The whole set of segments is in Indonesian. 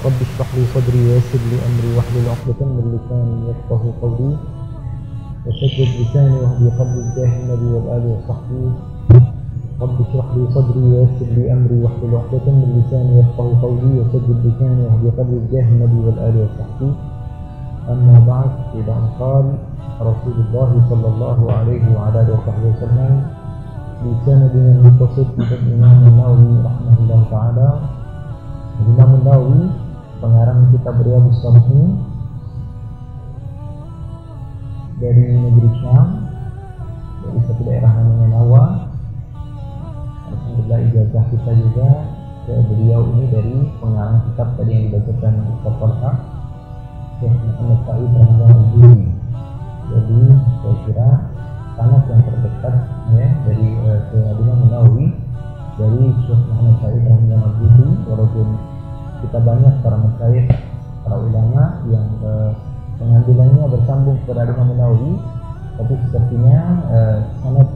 رب اشرح لي صدري ويسر لي أمري واحلل عقدة من لساني يفقهوا قولي وسدد لساني واهدي قلبي بجاه النبي والآل وصحبه. رب اشرح لي صدري ويسر لي أمري واحلل عقدة من لساني يفقهوا قولي وسدد لساني واهدي قلبي بجاه النبي والآل وصحبه. أما بعد، إذا قال رسول الله صلى الله عليه وعلى آله وصحبه وسلم بسندنا المتصل إلى الإمام النووي رحمه الله تعالى. Imam Nawawi, pengarang kitab Riyadhus Shalihin, dari negeri Syam, dari satu daerah namanya Nawa. Alhamdulillah ijazah kita juga ke beliau ini dari pengarang kitab tadi yang dibacakan Ustaz Talha, Syekh Muhammad Sa'id Ramadan Al-Juri. Jadi saya kira sanad yang terdekat ya dari Imam Nawawi dari Syekh Muhammad Sa'id Ramadan Al-Juri, walaupun kita banyak para masyayikh, para ulama yang pengambilannya bersambung kepada Imam Nawawi, tapi sepertinya sanad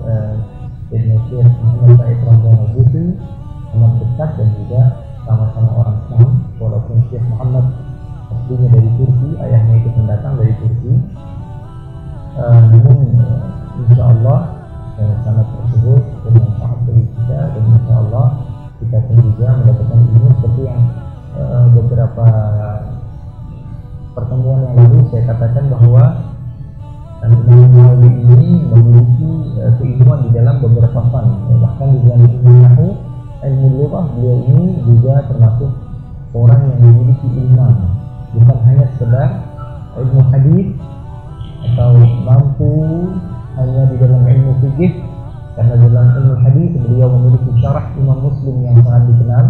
Syekh Muhammad Sa'id Ramadan Al-Juri amat dekat dan juga sama-sama orang Syam, walaupun Syekh Muhammad aslinya dari Turki, ayahnya itu pendatang dari Turki. Namun insya Allah sanad tersebut bermanfaat bagi kita, dan insya Allah kita pun juga mendapatkan ilmu seperti yang beberapa pertemuan yang lalu saya katakan bahwa Imam Nawawi ini memiliki keilmuan di dalam beberapa fan, bahkan di dalam ilmu nahwu, ilmu lughah, beliau ini juga termasuk orang yang memiliki ilmu, bukan hanya sekedar ilmu hadis atau mampu hanya di dalam ilmu fikih, karena dalam ilmu hadis beliau memiliki syarah Imam Muslim yang sangat dikenal.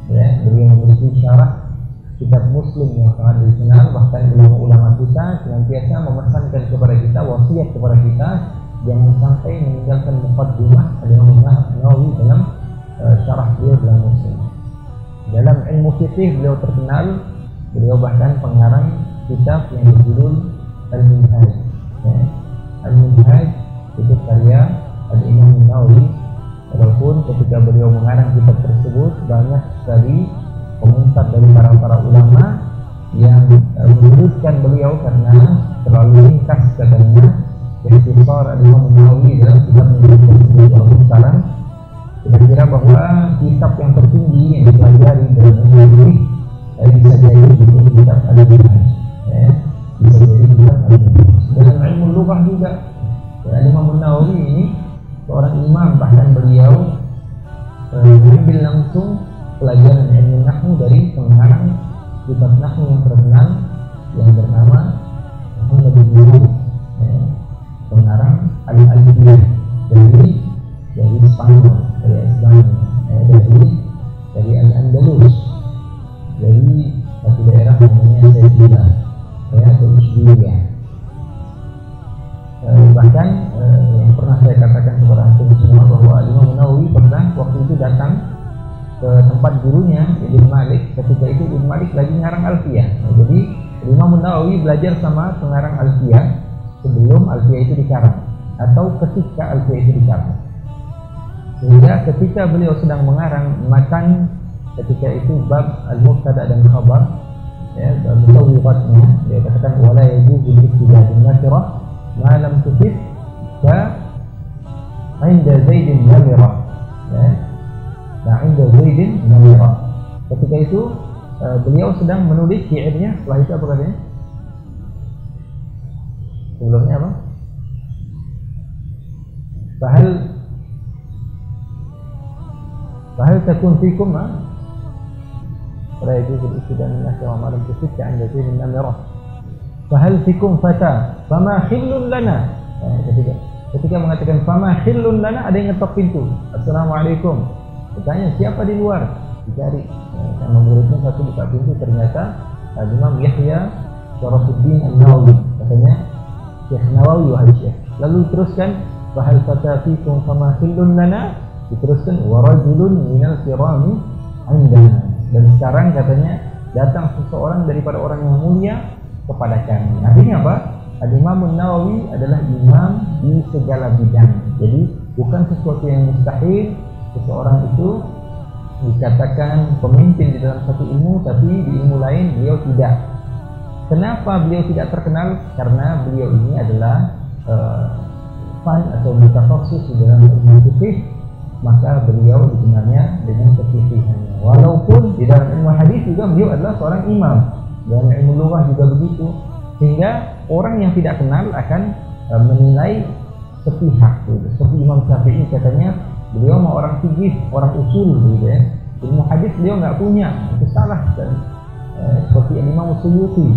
Ya, beliau memiliki syarah kitab Muslim yang sangat dikenal. Bahkan ulama-ulama kita senantiasa memesankan kepada kita, wasiat kepada kita, jangan sampai meninggalkan muqaddimah Imam Nawawi dalam syarah beliau dalam Muslim. Dalam ilmu fikih beliau terkenal, beliau bahkan pengarang kitab yang berjudul Al-Minhaj. Ya, Al-Minhaj itu karya Al-Imam Nawawi. Walaupun ketika beliau mengarang kitab tersebut banyak sekali komentar dari para ulama yang menyudutkan beliau karena terlalu ringkas katanya. Ikhtisar Al-Imam Nawawi dalam kitab tersebut. Walaupun sekarang kita kira bahwa kitab yang tertinggi yang dipelajari dalam ilmu bisa jadi kitab Al-Minhaj. Bisa jadi kitab Al-Minhaj. Dalam ilmu lughah juga Al-Imam Nawawi ini seorang imam, bahkan beliau mengambil langsung pelajaran ilmu nahwu dari pengarang kitab nahwu yang terkenal yang bernama Muhammad bin Nuh, pengarang Al-Alfiyah dari Spanyol, dari Al-Andalus, dari satu daerah namanya Sevilla atau Isbilia. Bahkan yang pernah saya katakan kepada antum semua bahwa Imam Nawawi pernah waktu itu datang ke tempat gurunya Ibn Malik. Ketika itu Ibn Malik lagi ngarang Alfiyah. Jadi Imam Nawawi belajar sama pengarang Alfiyah sebelum Alfiyah itu dikarang atau ketika Alfiyah itu dikarang. Sehingga ketika beliau sedang mengarang matan ketika itu bab al-mubtada dan khabar, ya, mutawwiqatnya, dia katakan wala yajuzu al-ibtida' bin-nakirah ma lam tufid ka 'inda Zaidin namira. Nah, 'inda Zaidin namira. Ketika itu beliau sedang menulis syairnya. Setelah itu apa katanya? Sebelumnya apa? Fahal takun fikum wala yajuzu al-ibtida' bin-nakirah ma lam tufid ka 'inda Zaidin namira. Fahal fikum fata fama khillun lana. Ketika mengatakan fama khillun lana, ada yang ngetok pintu. Assalamualaikum. Bertanya siapa di luar? Dicari. Sama muridnya satu buka pintu, ternyata Imam Yahya Syarafuddin An-Nawawi. Katanya Syekh Nawawi wahai Syekh. Lalu teruskan fahal fata fikum fama khillun lana. Diteruskan wa rajulun minal kirami indana. Dan sekarang katanya datang seseorang daripada orang yang mulia kepada kami. Artinya apa? Al-Imam Nawawi adalah imam di segala bidang. Jadi bukan sesuatu yang mustahil seseorang itu dikatakan pemimpin di dalam satu ilmu, tapi di ilmu lain beliau tidak. Kenapa beliau tidak terkenal? Karena beliau ini adalah fan atau mutakhassis di dalam ilmu fikih, maka beliau dikenalnya dengan kefikihannya. Walaupun di dalam ilmu hadis juga beliau adalah seorang imam, dalam ilmu lughah juga begitu, sehingga orang yang tidak kenal akan menilai sepihak. Seperti Imam Syafi'i katanya beliau mau orang fikih, orang usul gitu ya. Ilmu hadis beliau nggak punya, itu salah. Dan seperti Imam Suyuti,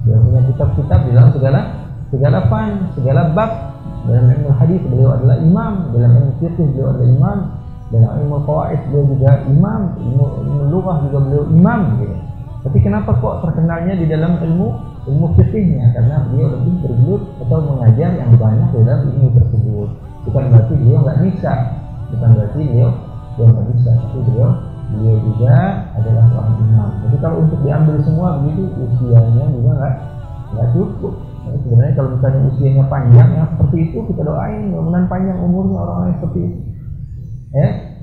dia punya kitab-kitab di dalam segala fan, segala bab. Dalam ilmu hadis beliau adalah imam, dalam ilmu fikih beliau adalah imam, dalam ilmu qawaid beliau juga imam, ilmu lughah juga beliau imam gitu. Tapi kenapa kok terkenalnya di dalam ilmu fikihnya? Karena beliau lebih bergelut atau mengajar yang banyak di dalam ilmu tersebut. Bukan berarti beliau nggak bisa, bukan berarti beliau nggak bisa, tapi beliau juga adalah seorang imam. Jadi kalau untuk diambil semua begitu, usianya juga nggak cukup. Nah, sebenarnya kalau misalnya usianya panjang yang seperti itu, kita doain mudah-mudahan panjang umurnya orang-orang seperti itu.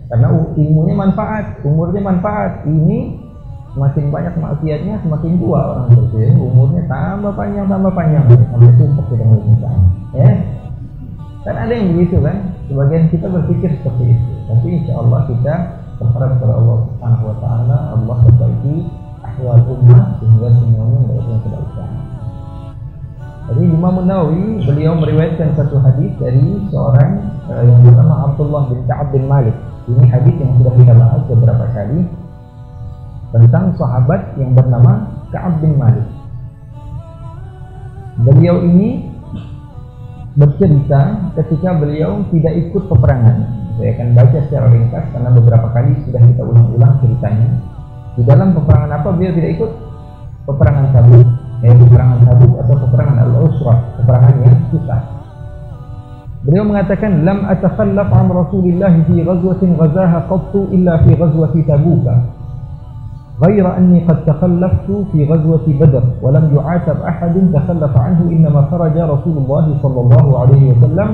Karena ilmunya manfaat, umurnya manfaat. Ini semakin banyak maksiatnya, semakin tua orang seperti itu. Umurnya tambah panjang sampai tumpuk kita ngelihat. Kan ada yang begitu kan? Sebagian kita berpikir seperti itu. Tapi insya Allah kita berharap kepada Allah Subhanahu Wa Taala, Allah perbaiki ahwal ummah sehingga semuanya mendapatkan kebaikan. Jadi Imam Nawawi beliau meriwayatkan satu hadis dari seorang yang bernama Abdullah bin Ka'ab bin Malik. Ini hadis yang sudah kita bahas beberapa kali tentang sahabat yang bernama Ka'ab bin Malik. Beliau ini bercerita ketika beliau tidak ikut peperangan. Saya akan baca secara ringkas karena beberapa kali sudah kita ulang-ulang ceritanya. Di dalam peperangan apa beliau tidak ikut? Peperangan Tabuk. Peperangan Tabuk atau peperangan Al-Usrah, peperangan yang susah. Beliau mengatakan, "Lam atakhallaf an Rasulillah fi ghazwatin ghazaha qattu illa fi ghazwati Tabuk. Ghaira anni qad takhallaftu fi ghazwati Badr wa lam yu'atab ahadun takhallafa anhu innama kharaja Rasulullah sallallahu alaihi wasallam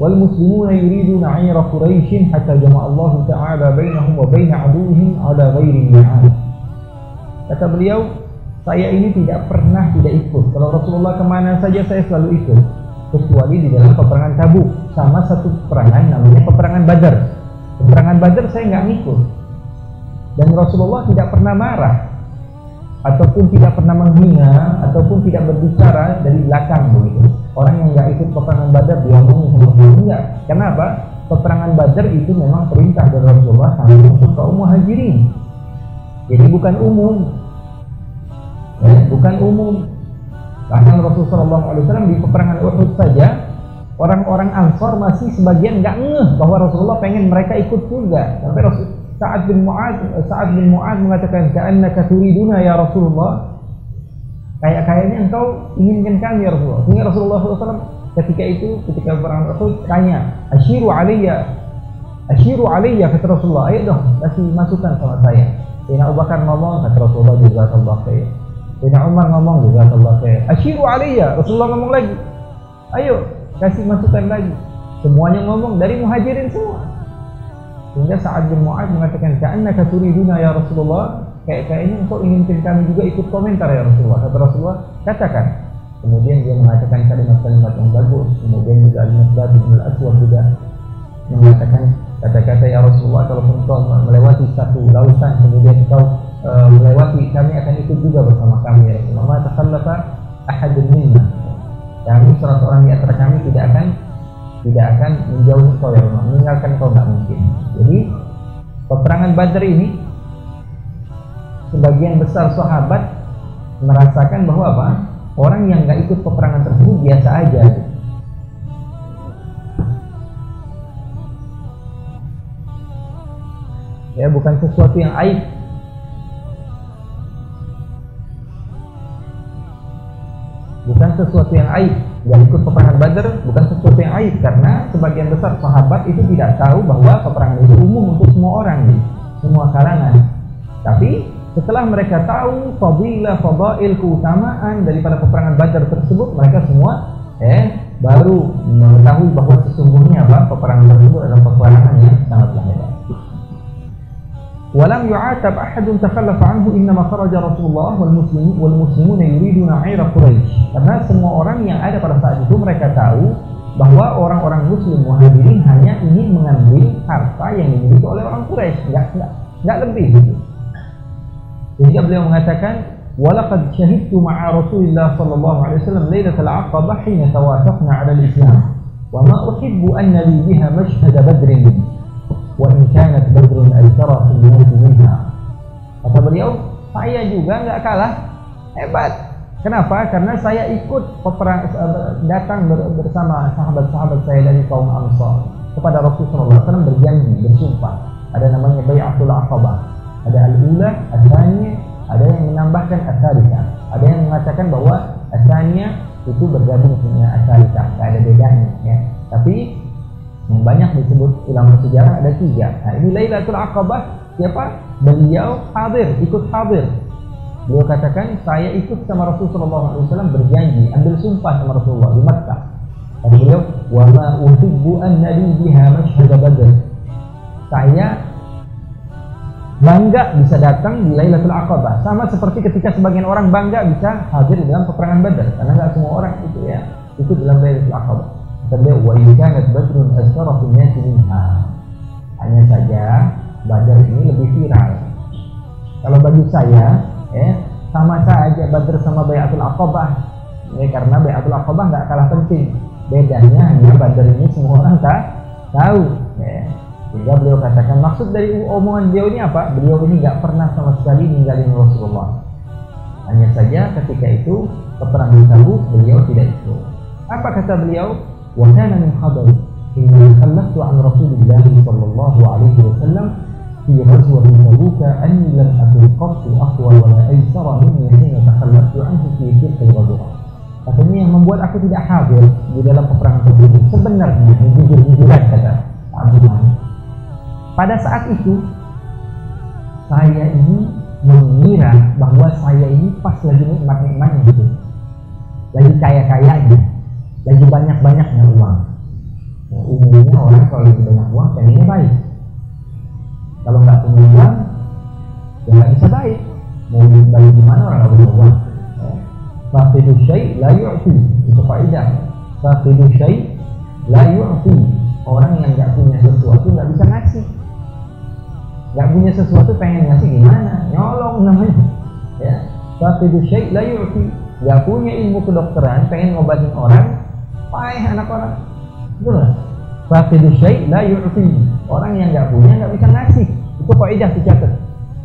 wal muslimuna yuriduna 'ayra Quraisy hatta jama'a Allah ta'ala bainahum wa bain 'aduwwihim 'ala ghairi mi'ad." Kata beliau, saya ini tidak pernah tidak ikut. Kalau Rasulullah kemana saja saya selalu ikut, kecuali di dalam peperangan Tabuk sama satu peperangan namanya peperangan Badar. Peperangan Badar saya nggak ngikut, dan Rasulullah tidak pernah marah ataupun tidak pernah menghina ataupun tidak berbicara dari belakang begitu. Orang yang nggak ikut peperangan Badar diomongin sama enggak. Kenapa? Peperangan Badar itu memang perintah dari Rasulullah sampai untuk kaum muhajirin. Jadi bukan umum. Bukan umum. Bahkan Rasulullah SAW di peperangan Uhud saja, orang-orang Ansor masih sebagian nggak ngeh bahwa Rasulullah pengen mereka ikut juga. Sampai Sa'ad bin Mu'ad mengatakan, "Ka'annaka turiduna ya Rasulullah." Kayaknya engkau inginkan kami ya Rasulullah. Sehingga Rasulullah SAW ketika peperangan Uhud tanya, "Ashiru alaiya," kata Rasulullah, "Ayo dong, kasih masukan sama saya." Sayyidina Abu Bakar ngomong, kata Rasulullah, "Jazakallahu khair." Sayyidina Umar ngomong, "Jazakallahu khair." "Ashiru alaiya," Rasulullah ngomong lagi, "Ayo, kasih masukan lagi." Semuanya ngomong dari muhajirin semua. Sehingga Sa'ad bin Mu'ad mengatakan, "Ka'annaka turiduna ya Rasulullah." Kayaknya engkau inginkan kami juga ikut komentar ya Rasulullah. Kata Rasulullah, "Katakan." Kemudian dia mengatakan kalimat-kalimat yang bagus. Kemudian juga Al-Miqdad bin Al-Aswad juga mengatakan kata-kata, "Ya Rasulullah, kalau engkau melewati satu lautan kemudian engkau melewati, kami akan ikut juga bersama kami ya Rasulullah. Ma takhallafa ahadun minna." Kami salah seorang di antara kami tidak akan menjauhi kau ya Rasulullah, meninggalkan kau nggak mungkin. Jadi peperangan Badar ini sebagian besar sahabat merasakan bahwa apa? Orang yang nggak ikut peperangan tersebut biasa aja. Ya, bukan sesuatu yang aib. Bukan sesuatu yang aib. Yang ikut peperangan Badar bukan sesuatu yang aib, karena sebagian besar sahabat itu tidak tahu bahwa peperangan itu umum untuk semua orang, semua kalangan. Tapi setelah mereka tahu fadail, keutamaan daripada peperangan Badar tersebut, mereka semua baru mengetahui bahwa sesungguhnya peperangan tersebut adalah peperangan yang sangat hebat. Walam yu'atab ahadun takhallafa anhu innama kharaja Rasulullah wal muslimun yuriduna 'aira Quraisy. Karena semua orang yang ada pada saat itu mereka tahu bahwa orang-orang muslim muhajirin hanya ingin mengambil harta yang dimiliki oleh orang Quraisy, enggak lebih gitu. Sehingga beliau mengatakan walaqad syahidtu ma'a Rasulillah sallallahu alaihi wasallam lailatul aqabah hina tawafaqna 'ala al-islam wa ma uhibbu an li biha mashhad badrin wa in kanat badrun al-tara fi minha. Kata beliau, saya juga enggak kalah hebat. Kenapa? Karena saya ikut datang bersama sahabat-sahabat saya dari kaum Ansar kepada Rasulullah SAW berjanji, bersumpah. Ada namanya Bai'atul Aqabah, ada al-ula, al-thaniyah, ada yang menambahkan al-thalithah, ada yang mengatakan bahwa al-thaniyah itu bergabung dengan al-thalithah, tidak ada bedanya ya. Tapi yang banyak disebut ulama sejarah ada 3. Nah, ini Lailatul Aqabah, siapa? Beliau hadir, ikut hadir. Beliau katakan, saya ikut sama Rasulullah SAW berjanji, ambil sumpah sama Rasulullah di Makkah. Kata beliau, wa ma uhibbu an li biha mashhad badr. Saya bangga bisa datang di Lailatul Aqabah, sama seperti ketika sebagian orang bangga bisa hadir dalam peperangan Badar, karena nggak semua orang itu ya ikut dalam Lailatul Aqabah. Kata beliau, wa in kanat badrun asrafu an-nas minha. Hanya saja Badar ini lebih viral. Kalau bagi saya sama saja Badr sama Bai'atul Aqabah ya, karena Bai'atul Aqabah nggak kalah penting. Bedanya hanya Badr ini semua orang tahu ya. Sehingga beliau katakan, maksud dari omongan beliau ini apa? Beliau ini nggak pernah sama sekali ninggalin Rasulullah. Hanya saja ketika itu peperangan Tabuk beliau tidak ikut. Apa kata beliau? Wa kana min khadar inna khallaftu an Rasulillah sallallahu alaihi wasallam fi ghazwati Tabuk anni lam akun qattu aqwa wa la aysara minni hina takhallaftu anhu fi tilka al-ghazwah. Katanya yang membuat aku tidak hadir di dalam peperangan tersebut sebenarnya jujur-jujuran, kata Abu Malik. Pada saat itu saya ini mengira bahwa saya ini pas lagi nikmat-nikmatnya gitu, lagi kaya-kayanya, lagi banyak-banyaknya uang. Ya, umumnya orang kalau lagi banyak uang pengennya baik. Kalau nggak punya uang, ya nggak bisa baik. Mau baik gimana orang nggak punya uang? Faqidu syai' la yu'ti, itu kaidah. Faqidu syai' la yu'ti. Orang yang nggak punya sesuatu nggak bisa ngasih. Nggak punya sesuatu pengen ngasih gimana? Nyolong namanya. Ya. Faqidu syai' la yu'ti. Nggak punya ilmu kedokteran pengen ngobatin orang, payah anak orang. Betul. Faqidu syai' la yu'ti. Orang yang nggak punya nggak bisa ngasih. Itu kaidah dicatat.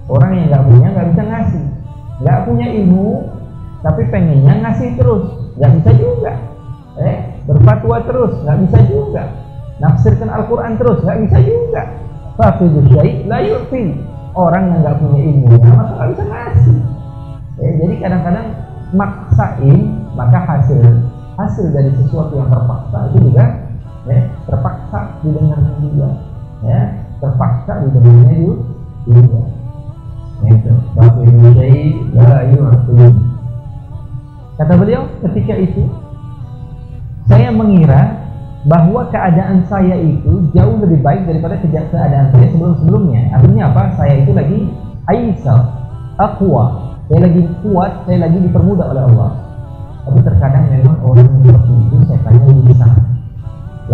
Orang yang nggak punya nggak bisa ngasih. Nggak punya ilmu tapi pengennya ngasih terus, nggak bisa juga. Berfatwa terus, nggak bisa juga. Nafsirkan Al-Quran terus, nggak bisa juga. Faqidu syai' la yu'ti. Orang yang nggak punya ilmunya maka nggak bisa ngasih. Jadi kadang-kadang maksain, maka hasil dari sesuatu yang terpaksa itu juga terpaksa didengarnya juga, terpaksa didengarnya juga. Itu faqidu syai' la yu'ti. Kata beliau, ketika itu saya mengira bahwa keadaan saya itu jauh lebih baik daripada keadaan saya sebelum-sebelumnya. Artinya apa? Saya itu lagi aisar, aqwa, saya lagi kuat, saya lagi dipermudah oleh Allah. Tapi terkadang memang orang yang seperti itu saya tanya lebih besar.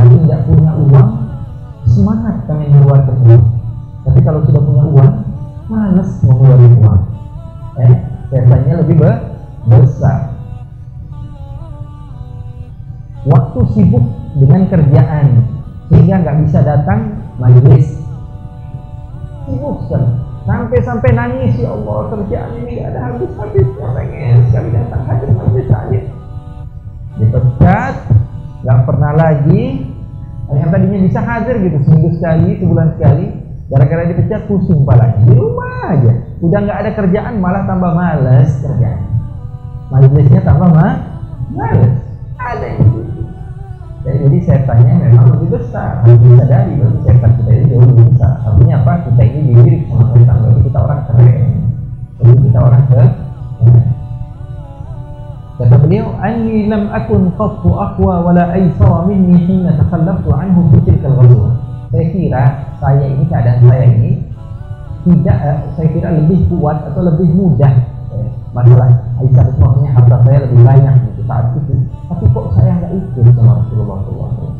Lagi tidak punya uang, semangat pengen mengeluarkan uang. Tapi kalau sudah punya uang, malas mengeluarkan uang. Setannya lebih besar. Waktu sibuk dengan kerjaan sehingga nggak bisa datang majelis, sibuk sekali sampai nangis, ya Allah kerjaan ini nggak ada habis-habisnya, pengen sekali datang hadir majelis aja. Dipecat, nggak pernah lagi. Yang tadinya bisa hadir gitu seminggu sekali, sebulan sekali, gara-gara dipecat pusing palanya, di rumah aja, udah nggak ada kerjaan malah tambah males kerjaan, majelisnya tambah males. Ada yang gitu. Jadi setannya memang lebih besar, harus disadari bahwa setan kita ini jauh lebih besar. Artinya apa? Kita ini dilirik sama setan, berarti kita orang keren, jadi kita orang keren. Kata beliau, anni lam akun qattu aqwa wala aysara minni hina takhallaftu anhu fi tilka al-ghazwah. Saya kira saya ini, keadaan saya ini tidak, saya kira lebih kuat atau lebih mudah masalah Aisyah itu maksudnya harta saya lebih banyak gitu saat itu, tapi kok saya nggak ikut sama Rasulullah SAW.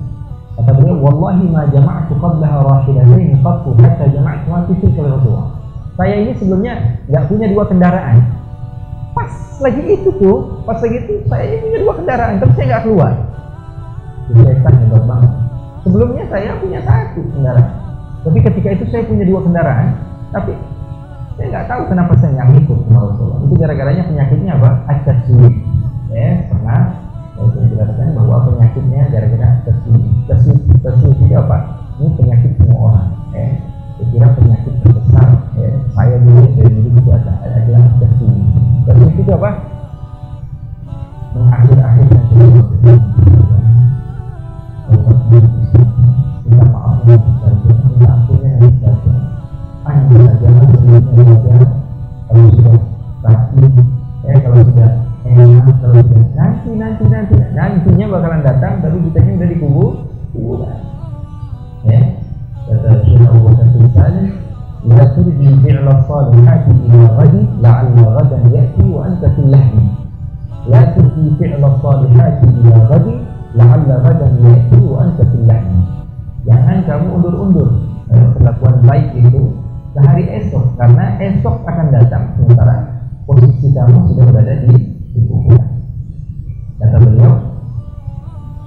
Kata beliau, wallahi ma jama'tu qablaha rahilatain qattu hatta jama'tu ma fi tilka Rasulullah. Saya ini sebelumnya nggak punya dua kendaraan. Pas lagi itu saya ini punya dua kendaraan, tapi saya nggak keluar. Setan hebat banget. Sebelumnya saya punya satu kendaraan, tapi ketika itu saya punya dua kendaraan, tapi saya nggak tahu kenapa saya nggak ikut sama Rasulullah. Itu gara-garanya penyakitnya apa? At-taswif. Pernah saya jelaskan bahwa penyakitnya gara-gara taswif. Taswif itu apa? Ini penyakit semua orang. Saya kira penyakit terbesar. Saya dulu itu adalah taswif. Taswif itu apa? Mengakhir-akhirkan sesuatu. Minta maaf, minta ampunnya dan sebagainya. Hanya saja sebelumnya kalau sudah rapi, kalau sudah enak, kalau sudah nantinya bakalan datang, tapi kitanya udah dikubur. Kata Syekh Abu Bakar Al-Sani, la turji fi'la salihati ila ghadi la'alla ghadan ya'ti wa anta fil lahmi. La turji fi'la salihati ila ghadi la'alla ghadan ya'ti wa anta fil lahmi. Jangan kamu undur-undur perlakuan baik itu ke hari esok, karena esok akan datang sementara posisi kamu sudah berada di kuburan. Kata beliau,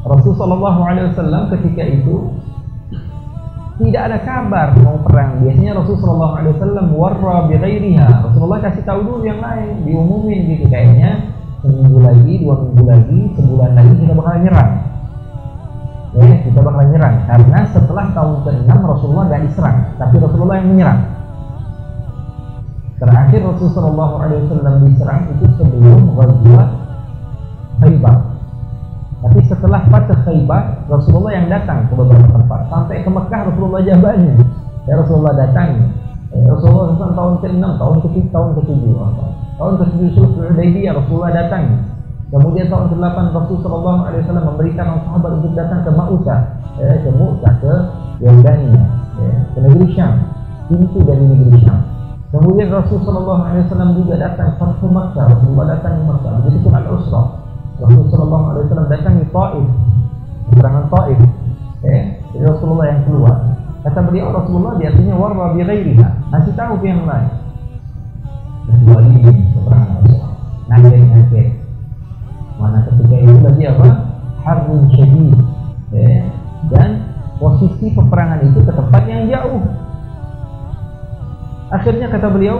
Rasulullah SAW ketika itu tidak ada kabar mau perang. Biasanya Rasulullah SAW warra bi ghairiha. Rasulullah kasih tahu dulu yang lain, diumumin gitu, kayaknya seminggu lagi, 2 minggu lagi, sebulan lagi kita bakal nyerang. Kita bakal nyerang, karena setelah tahun ke-6 Rasulullah gak diserang, tapi Rasulullah yang menyerang. Terakhir Rasulullah SAW diserang itu sebelum Ghazwat Khaybar. Tapi setelah Fatah Khaybar, Rasulullah yang datang ke beberapa tempat. Sampai ke Mekah Rasulullah jabanin. Rasulullah datang. Rasulullah SAW tahun ke-6, tahun ke-7, tahun ke-7 Sulh Hudaybiyah Rasulullah datang. Kemudian tahun ke-8 Rasulullah SAW memberikan sahabat untuk datang ke Mu'tah, ke Yordania, ke negeri Syam, pintu dari negeri Syam. Kemudian Rasulullah SAW juga datang ke Makkah, Rasulullah datang ke Makkah. Begitu pun Al-Usrah, Rasulullah SAW datang di Taif, peperangan Taif. Jadi Rasulullah yang keluar. Kata beliau, Rasulullah biasanya warra bi ghairiha, ngasih tahu ke yang lain. Kecuali peperangan Rasulullah, nangkep. Mana ketika itu tadi apa? Harun syadid. Dan posisi peperangan itu ke tempat yang jauh. Akhirnya kata beliau,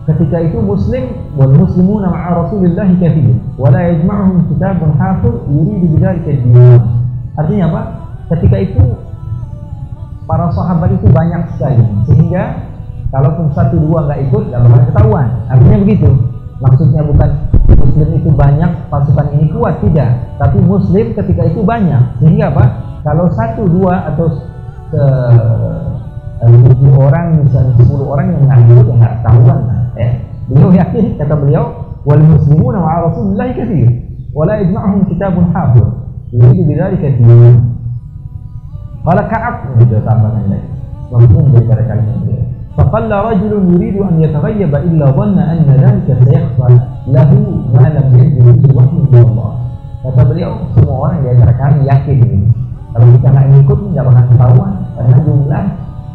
ketika itu Muslim wal muslimuna ma'a Rasulillah kathir wa la yajma'uhum kitabun hafiz yuridu bidzalika ad-din. Artinya apa? Ketika itu para sahabat itu banyak sekali, sehingga kalaupun 1-2 nggak ikut nggak bakal ketahuan. Artinya begitu. Maksudnya bukan Muslim itu banyak, pasukan ini kuat, tidak. Tapi Muslim ketika itu banyak, sehingga apa? Kalau 1-2 atau 7 orang, misalnya 10 orang yang nggak ikut, yang nggak ketahuan. Beliau yakin, kata beliau, wal muslimuna ma'a Rasulillah katsir, wa la yajma'uhum kitabun hafiz yuridu bidzalika ad-din. Qala Ka'ab, itu tambahan lagi. Mafhum daripada kalimat beliau. Faqalla rajulun yuridu an yataghayyaba illa dhanna anna dhalika sayakhfa lahu ma lam yajid bihi wahyu min Allah. Kata beliau, semua orang di antara kami yakin ini. Kalau kita nggak ikut, nggak bakal ketahuan, karena jumlah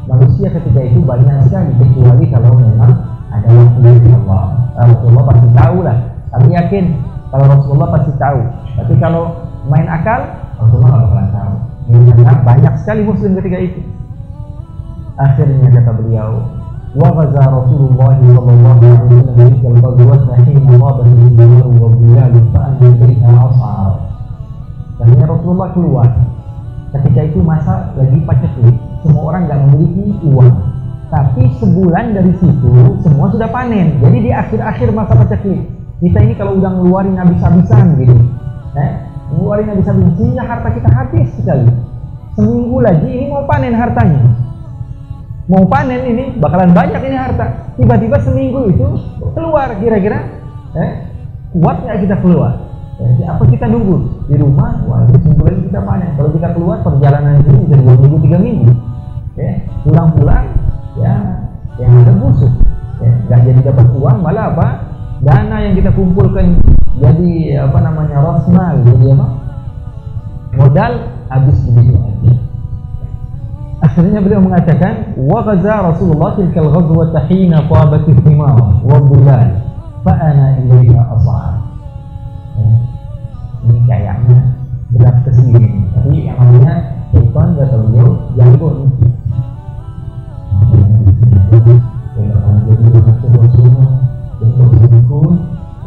manusia ketika itu banyak sekali, kecuali kalau memang ada wahyu dari Allah. Rasulullah pasti tahu lah. Kami yakin kalau Rasulullah pasti tahu. Tapi kalau main akal, Rasulullah nggak bakalan tahu. Karena banyak sekali Muslim ketika itu. Akhirnya kata beliau, wa ghaza Rasulullah sallallahu alaihi wasallam fil ghazwati hina ghabat al-jumhur wa bilal fa an yudrika asar. Akhirnya Rasulullah keluar. Ketika itu masa lagi paceklik, semua orang nggak memiliki uang. Tapi sebulan dari situ semua sudah panen. Jadi di akhir-akhir masa paceklik, kita ini kalau udah ngeluarin habis-habisan gitu, ngeluarin habis-habisan, sehingga harta kita habis sekali. Seminggu lagi ini mau panen hartanya. Mau panen ini, bakalan banyak ini harta. Tiba-tiba seminggu itu keluar, kira-kira kuat nggak kita keluar? Apa kita nunggu di rumah? Wah, seminggu lagi kita panen. Kalau kita keluar, perjalanan itu bisa 2 minggu, 3 minggu. Pulang-pulang, ya kumpulkan jadi apa namanya rosmal, jadi apa modal, habis begitu aja. Akhirnya beliau mengatakan, wa ghaza Rasulullah tilkal ghazwata hina tabat al-thimar wa dhulal fa ana ilayha as'ar. Ini kayaknya berat kesini, tapi yang namanya syaitan kata beliau jago nih. Jadi Rasulullah untuk berikut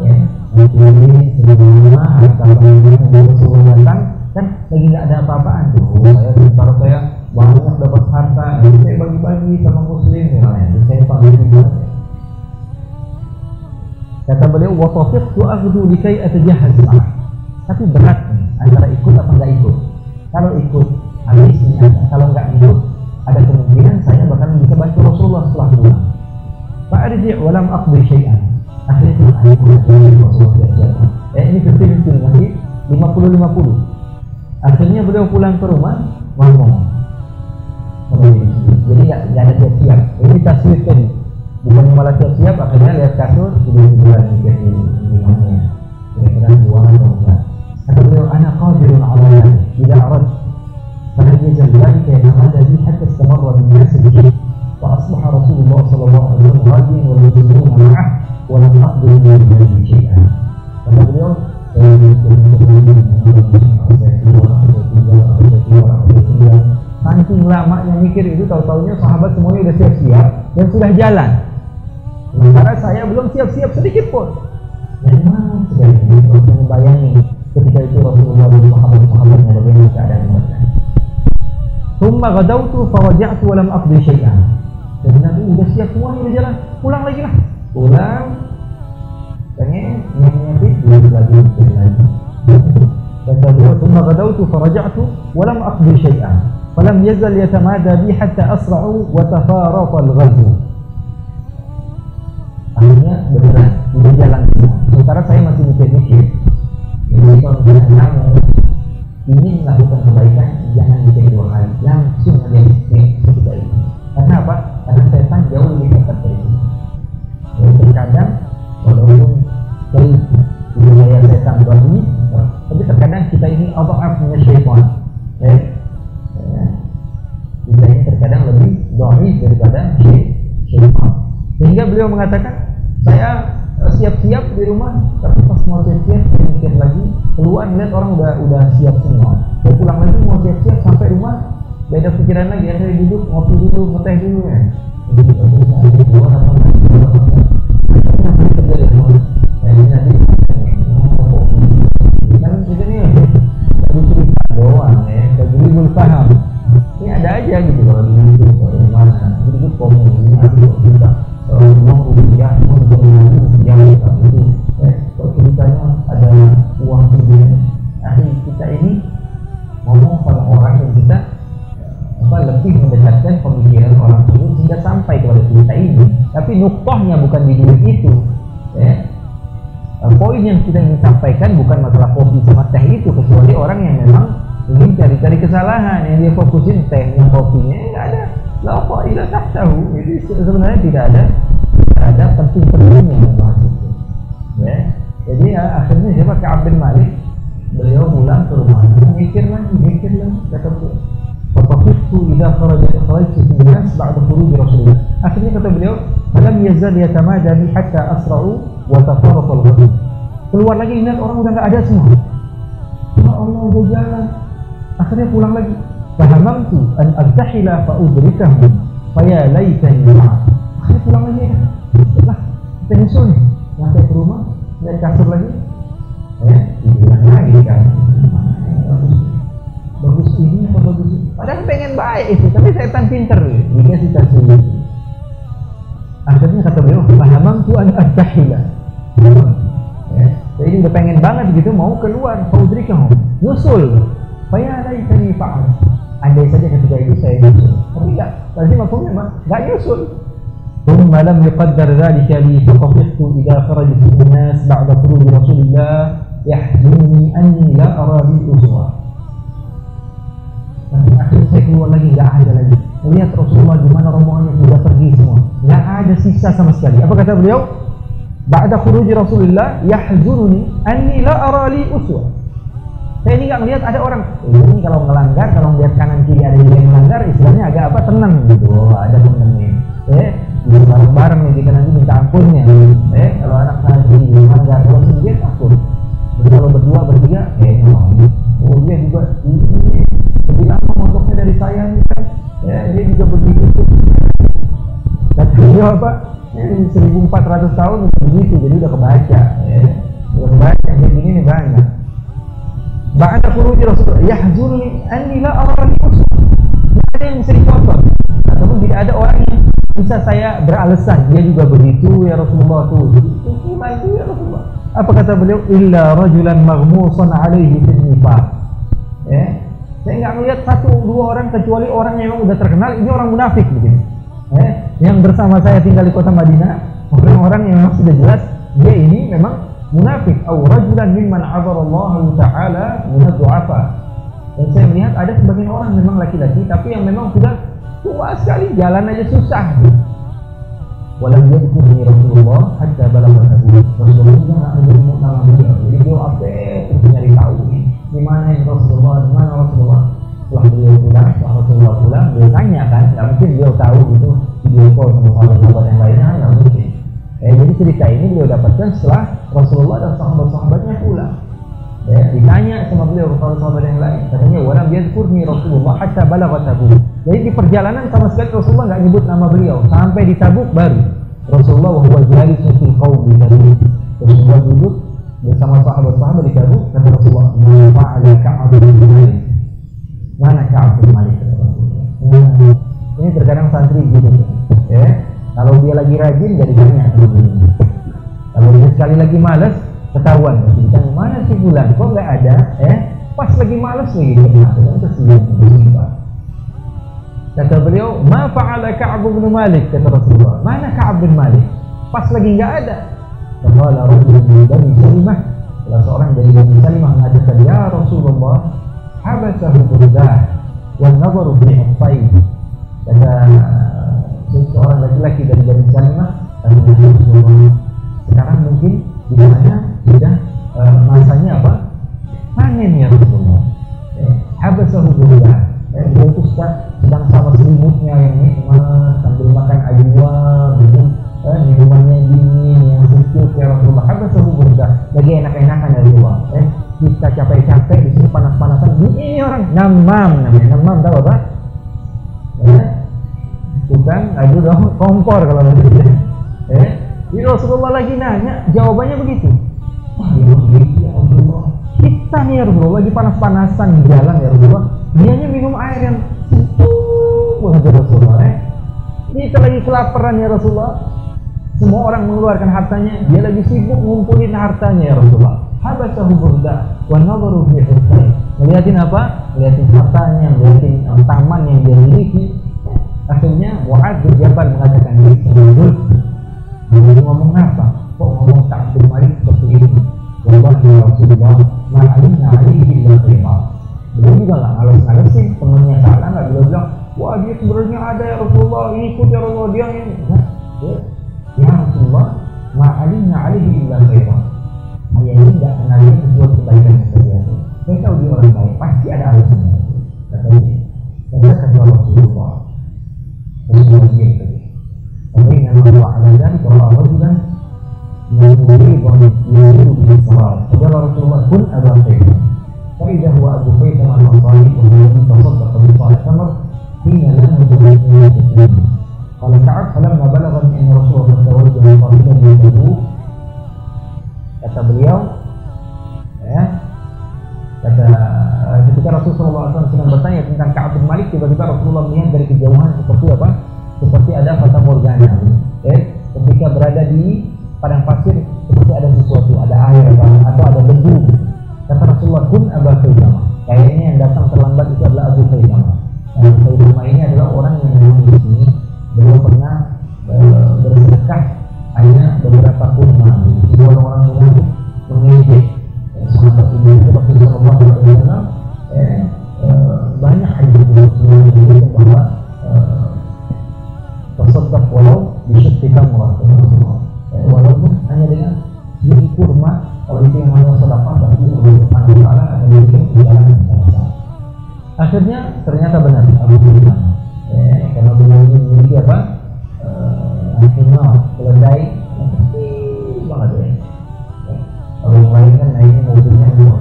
ya, ini semua harta yang Rasulullah datang kan lagi nggak ada apa-apaan tuh. Saya banyak dapat harta, saya bagi-bagi sama muslim misalnya, saya panggil juga. Kata beliau, wa tafiqtu aghdu likai atajahhaz ma'ah. Tapi berat nih, antara ikut apa enggak ikut. Kalau ikut habisnya, kalau enggak ikut ada kemungkinan saya bahkan bisa bantu Rasulullah setelah pulang. Fa'arji' wa lam aqdi syai'an. Akhirnya aku Rasulullah siap-siap. Ini kecil-kecil nanti 50-50. Akhirnya beliau pulang ke rumah ngomong. Jadi nggak ada siap-siap. Ini taswir tadi, bukannya malah siap-siap. Akhirnya lihat kasur tidur-tiduran mikir ini namanya kira-kira buang atau enggak. Kata beliau, ana qadirun ala dhalik idza arad fahal yazal dhalika yatamadda bi hatta istamarra bin nas bihi wa asbaha Rasulullah sallallahu alaihi wasallam radiyan wal muslimuna ma'ah wa lam aqdir bi dhalika syai'an. Kata beliau, saking lamanya mikir itu, tahu-tahunya sahabat semuanya sudah siap-siap dan sudah jalan, sementara saya belum siap-siap sedikit pun. Dari mana sebenarnya kalau membayangin ketika itu Rasulullah dan sahabat-sahabatnya bagaimana keadaan mereka. Tsumma ghadawtu faraja'tu wa lam aqdi syai'an. Dan Nabi udah siap semuanya, udah jalan, pulang lagi lah. Pulang pengen nyampe lagi. Kata beliau, tsumma ghadawtu faraja'tu wa lam aqdi syai'an. Falam yazal yatamada bi hatta asra'u wa tafarata al-ghazw. Akhirnya beneran udah jalan semua. Sementara saya masih mikir-mikir. Jadi kalau kamu ingin melakukan kebaikan, jangan mikir dua kali, langsung aja ketika itu. Karena apa? Karena setan jauh lebih dekat dari itu. Jadi terkadang walaupun dari budaya setan bagus, tapi terkadang kita ini adhafnya syaitan. Kita ini terkadang lebih dhaif daripada syaitan. Sehingga beliau mengatakan, saya siap-siap di rumah, tapi pas mau siap-siap saya mikir lagi, keluar melihat orang udah siap semua. Saya pulang lagi mau siap-siap sampai rumah, gak ada pikiran lagi. Saya duduk ngopi dulu, ngeteh dulu ya. Jadi saya keluar apa nanti terjadi semua. Ini nanti kan kita nih tadi cerita doang ya, jadi belum paham. Ini ada aja gitu kalau di YouTube atau di mana, itu komen ini nanti kita uang rupiah, yang itu, kalau ceritanya ada uang segini, akhirnya kita ini ngomong pada orang yang kita lebih mendekatkan pemikiran orang tersebut sehingga sampai kepada cerita ini. Tapi nuktahnya bukan di duit itu, ya. Poin yang kita ingin sampaikan bukan masalah kopi sama teh itu, kecuali orang yang memang ingin cari-cari kesalahan, yang dia fokusin tehnya, kopinya nggak ada. La qaila tahtahu, itu sebenarnya tidak ada penting-pentingnya membahas itu. Ya. Jadi akhirnya siapa Ka'ab bin Malik, beliau pulang ke rumah, mikir lagi, kata beliau, "Fatafiqtu idza kharajtu min nas ba'da khuruj Rasulullah." Akhirnya kata beliau, "Falam yazal yatamada bi hatta asra'u wa tafarraqa al-ghadab." Keluar lagi lihat orang udah enggak ada semua. Ya Allah, udah jalan. Akhirnya pulang lagi. Fahamamtu an abtahila fa udrikahu fa ya laitani ma'a. Akhirnya pulang lagi ya. Setelah kita nyusul nih, sampai ke rumah, dari kasur lagi. Dibilang lagi kan. Bagus ini apa bagus ini? Padahal pengen baik itu, tapi setan pinter dikasih kasih. Akhirnya kata beliau, fahamamtu an abtahila. Jadi udah pengen banget gitu, mau keluar, fa udrikahu. Nyusul. Fa ya laitani fa'al. Andai saja ketika itu saya nyusul, tapi enggak, berarti maksudnya enggak nyusul. Thumma lam yuqaddar dhalika li faqaftu idza kharajtu an-nas ba'da khuruj Rasulillah yahzunni anni la ara bi uswa. Dan akhirnya saya keluar lagi, enggak ada lagi. Melihat Rasulullah di mana rombongannya sudah pergi semua, enggak ada sisa sama sekali. Apa kata beliau? ba'da khuruji Rasulullah yahzununi anni la ara li uswah. Saya ini nggak ngelihat ada orang ini kalau melanggar, kalau melihat kanan kiri ada yang melanggar, istilahnya agak apa, tenang gitu. Oh, ada temen nih, bisa bareng-bareng nih, kita nanti minta ampunnya. Kalau anak kanan kiri melanggar, kalau sendiri takut. Dan kalau berdua bertiga, oh dia juga lebih lama mondoknya dari saya nih kan, dia juga begitu. Dan dia apa? 1400 tahun begitu, jadi udah kebaca. Udah kebaca, jadi ini banyak. Ba'da khuruji Rasulullah yahzunni anni la ara li uswah. Tidak ada yang bisa dicontoh, ataupun tidak ada orang yang bisa saya beralasan dia juga begitu ya Rasulullah tuh. Gimana ya Rasulullah? Apa kata beliau? Illa rajulan maghmusan alaihi bin nifaq. Saya nggak melihat satu dua orang kecuali orang yang memang udah terkenal ini orang munafik begini. Yang bersama saya tinggal di kota Madinah, orang-orang yang memang sudah jelas dia ini memang munafik. Atau rajulan mimman azarallahu ta'ala min ad-du'afa. Dan saya melihat ada sebagian orang memang laki-laki tapi yang memang sudah tua sekali, jalan aja susah. Walam yadhkurni Rasulullah hatta balagha Nabi. Rasulullah enggak menyebut nama beliau. Jadi dia update nyari tahu di mana Rasulullah, di mana Rasulullah. Setelah beliau pulang, Rasulullah pulang, beliau tanya kan, nggak mungkin beliau tahu gitu video call sama sahabat-sahabat yang lainnya, nggak mungkin. Jadi cerita ini beliau dapatkan setelah Rasulullah dan sahabat-sahabatnya pulang. Ditanya sama beliau sahabat-sahabat yang lain, katanya walam yadhkurni Rasulullah hatta balagha Tabuk. Jadi di perjalanan sama sekali Rasulullah nggak nyebut nama beliau, sampai di Tabuk baru Rasulullah wa huwa jalisun fil qaum di Tabuk. Rasulullah duduk bersama sahabat-sahabat di Tabuk, kata Rasulullah, "Ma fa'ala Ka'ab bin Malik?" Mana Ka'ab bin Malik? Ini terkadang santri gitu, kalau dia lagi rajin jadi tanya sama beliau. Kalau dia sekali lagi malas, ketahuan ditanya mana si bulan, kok nggak ada? Pas lagi malas lagi kena. Kata beliau, ma fa'ala Ka'ab bin Malik, kata Rasulullah. Mana Ka'ab bin Malik? Pas lagi nggak ada. Qala rajulun min Bani Salimah, salah seorang dari Bani Salimah mengatakan, ya Rasulullah, habasahu burdah wa nadharu bi uffayhi. Kata seorang laki-laki dari Bani Salimah, Rasulullah, sekarang mungkin di sana sudah masanya apa? Panen ya Rasulullah. Habasahu burdah. Dia itu sedang sama selimutnya yang nikmat sambil makan ajwa, minumannya dingin yang sejuk ya Rasulullah. Habasahu burdah. Lagi enak-enakan ya Rasulullah. Kita capek-capek di sini panas-panasan. Ini orang namam namanya. Namam tahu apa? Bukan, aduh dong, kompor kalau begitu. Jadi Rasulullah lagi nanya, jawabannya begitu. Ya Rasulullah, kita nih ya Rasulullah lagi panas-panasan di jalan ya Rasulullah. Dianya minum air yang sejuk banget ya Rasulullah. Kita lagi kelaparan ya Rasulullah. Semua orang mengeluarkan hartanya, dia lagi sibuk ngumpulin hartanya ya Rasulullah. Habasahu burdah wa nadharu fi husni. Ngeliatin apa? Ngeliatin hartanya, ngeliatin taman yang dia miliki. Akhirnya Mu'adz bin Jabal mengatakan, dia ngomong apa? Kok ngomong Ka'ab bin Malik seperti itu? Wallahi ya Rasulullah, ma'alimna alaihi illa qimar. Beliau juga nggak ngales-ngalesin, temennya salah nggak bilang, wah dia sebenarnya ada ya Rasulullah, ikut ya Rasulullah, dia ini. Ya Rasulullah, ma'alimna alaihi illa qimar. Saya ini nggak kenal dia kecuali kebaikannya saja. Saya tahu dia orang baik, pasti ada alasannya. Katanya, kata Rasulullah. Rasulullah diam saja. Kemudian Allah ala dzalik ra'a rajulan yuridu bil-israr. Kata Rasulullah, kun Aba Qaisar. Fa idza huwa Abu Qaisar al-Ansari wa huwa tasaddaqa bi al-tamr hina lam yudrik. Qala Ka'ab falamma balagha anna Rasulullah tawajjaha qasidan min Tabuk. Kata beliau, ketika Rasulullah SAW sedang bertanya tentang Ka'ab bin Malik, tiba-tiba Rasulullah melihat dari kejauhan seperti apa? Seperti ada fata morgana. Ketika berada di padang pasir, seperti ada sesuatu, ada air atau ada debu. Kata Rasulullah, kun Aba Qaisar. Kayaknya yang datang terlambat itu adalah Abu Qaisar. Abu Qaisar ini adalah orang yang memang di sini belum pernah bersedekah hanya beberapa kurma. Jadi orang-orang yang mengejek sahabat ini seperti Rasulullah SAW, banyak hadis yang menyebutkan bahwa tasaddaq walau bisyaqqa murad, walaupun hanya dengan Abu Bakar. Karena beliau ini memiliki apa? Keledai yang kecil banget ya. Kalau yang lain kan naiknya mobilnya dua.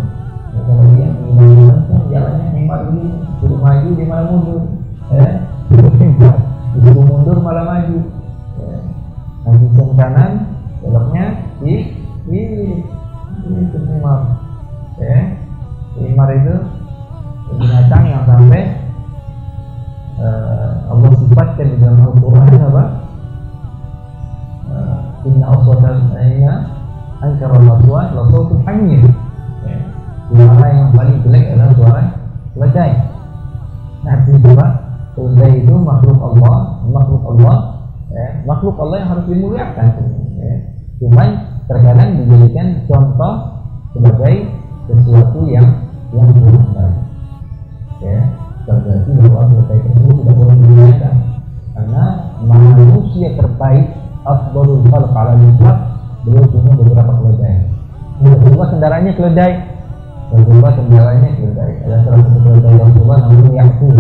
Kalau dia ingin kan jalannya hemat dulu, suruh maju dia malah mundur. Disuruh mundur malah maju. Nanti ke kanan, beloknya di himar. Himar itu binatang yang sampai Allah sifatkan di dalam Al-Quran apa? Inna aswatal ankaral aswat la sautul hamir. Suara yang paling jelek adalah suara keledai. Nah, artinya apa? Keledai itu makhluk Allah, makhluk Allah yang harus dimuliakan. Cuman terkadang dijadikan contoh sebagai sesuatu yang kurang baik. Berarti bahwa keledai tersebut tidak boleh dimuliakan karena manusia terbaik afdalul khalq ala al-itlaq beliau punya beberapa keledai. Rasulullah kendaraannya keledai. Ada salah satu keledai Rasulullah namanya Yaqub.